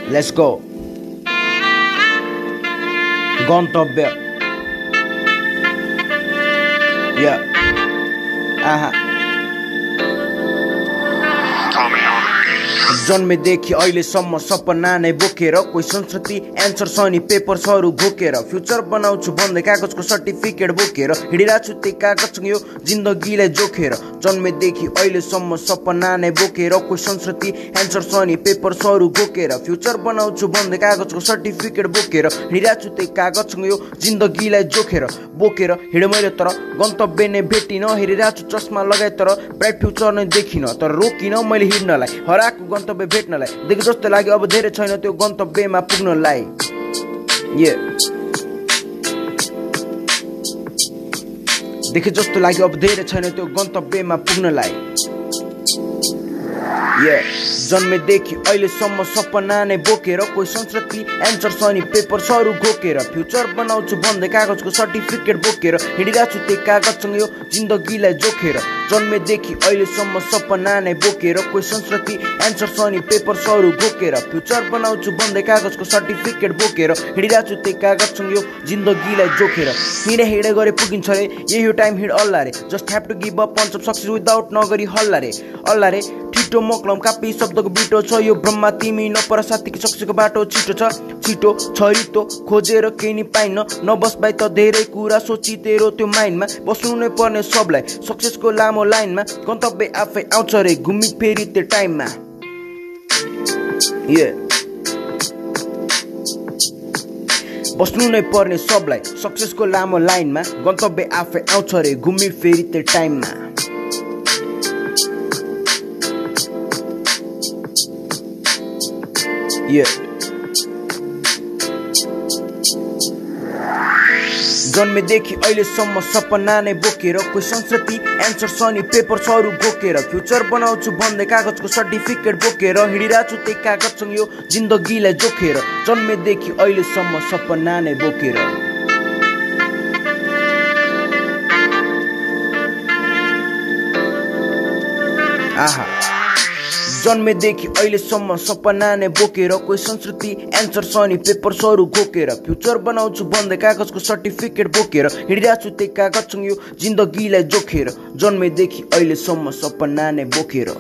Let's go. गन्तव्य. जन्मेदेखि अहिलेसम्म सपना नै बोकेर कोही संस्कृति एन्सर छ नि पेपर्सहरू घोकेर फ्युचर बनाउँछु भन्दै कागजको सर्टिफिकेट बोकेर हिँडिरहेको छु त्यही कागजसँग यो जिन्दगीलाई जोखेर जन्मेदेखि अहिलेसम्म सपना नै बोकेर कोही संस्कृति एन्सर छ नि पेपर्सहरू घोकेर फ्युचर बनाउँछु भन्दै कागजको सर्टिफिकेट बोकेर हिँडिरहेको छु त्यही कागजसँग यो जिन्दगीलाई जोखेर बोकेर हिँडे मैले तर गन्तव्य नै भेटिन हेरिरहेको छु चस्मा लगाए तर ब्राइट फ्युचर नै देखिन तर रोकिन मैले हिँड्नलाई हराएको गन्तव्य भेट्नलाई देखे जस्तो लाग्यो अब धेरै छैन त्यो गन्तव्यमा पुग्नलाई देखे जस्तो लाग्यो अब धेरै छैन त्यो गन्तव्यमा पुग्नलाई जन्मेदेखि अहिलेसम्म सपना नै बोकेर कोही संस्कृति एन्सर छ नि पेपर्सहरू घोकेर फ्युचर बनाउँछु भन्दै कागजको सर्टिफिकेट बोकेर हिँडिरहेको छु त्यही कागजसँग यो जिन्दगीलाई जोखेर जन्मेदेखि अहिलेसम्म सपना नै बोकेर कोही संस्कृति एन्सर छ नि पेपर्सहरू घोकेर फ्युचर बनाउँछु भन्दै कागजको सर्टिफिकेट बोकेर हिँडिरहेको छु त्यही कागजसँग यो जिन्दगीलाई जोखेर हिँडे गरे पुगिन्छ रे यही टाइम हिँड अल्ला रे just have to give up on success without नगरी हल्ला रे छिटो मोक्लम कापी शब्दको बिटो छ यो ब्रह्मा तिमी नपर साथीको सक्सेसको बाटो छिटो छरितो खोजेर केही नि पाइन नबस भाइ त धेरै कुरा सोची तेरो त्यो माइन्डमा बस्नु नै पर्ने सबलाई सक्सेसको लामो लाइनमा गन्तव्य आफै आउँछ रे घुमी फेरि त्यो टाइममा बस्नु नै पर्ने सबलाई सक्सेसको लामो लाइनमा गन्तव्य आफै आउँछ रे घुमी फेरि त्यो टाइममा जन्मेदेखि अहिलेसम्म सपना नै बोकेर कोही संस्कृति एन्सर छ नि पेपर्सहरू घोकेर फ्युचर बनाउँछु भन्दै कागजको सर्टिफिकेट बोकेर हिँडिरहेको छु त्यही कागजसँग यो जिन्दगीलाई जोखेर जन्मेदेखि अहिलेसम्म सपना नै बोकेर जन्मेदेखि अहिलेसम्म सपना नै बोकेर कोही संस्कृति एन्सर छ नि पेपर्सहरू घोकेर फ्युचर बनाउँछु भन्दै कागजको सर्टिफिकेट बोकेर हिँडिरहेको छु त्यही कागजसँग यो जिन्दगीलाई जोखेर जन्मेदेखि अहिलेसम्म सपना नै बोकेर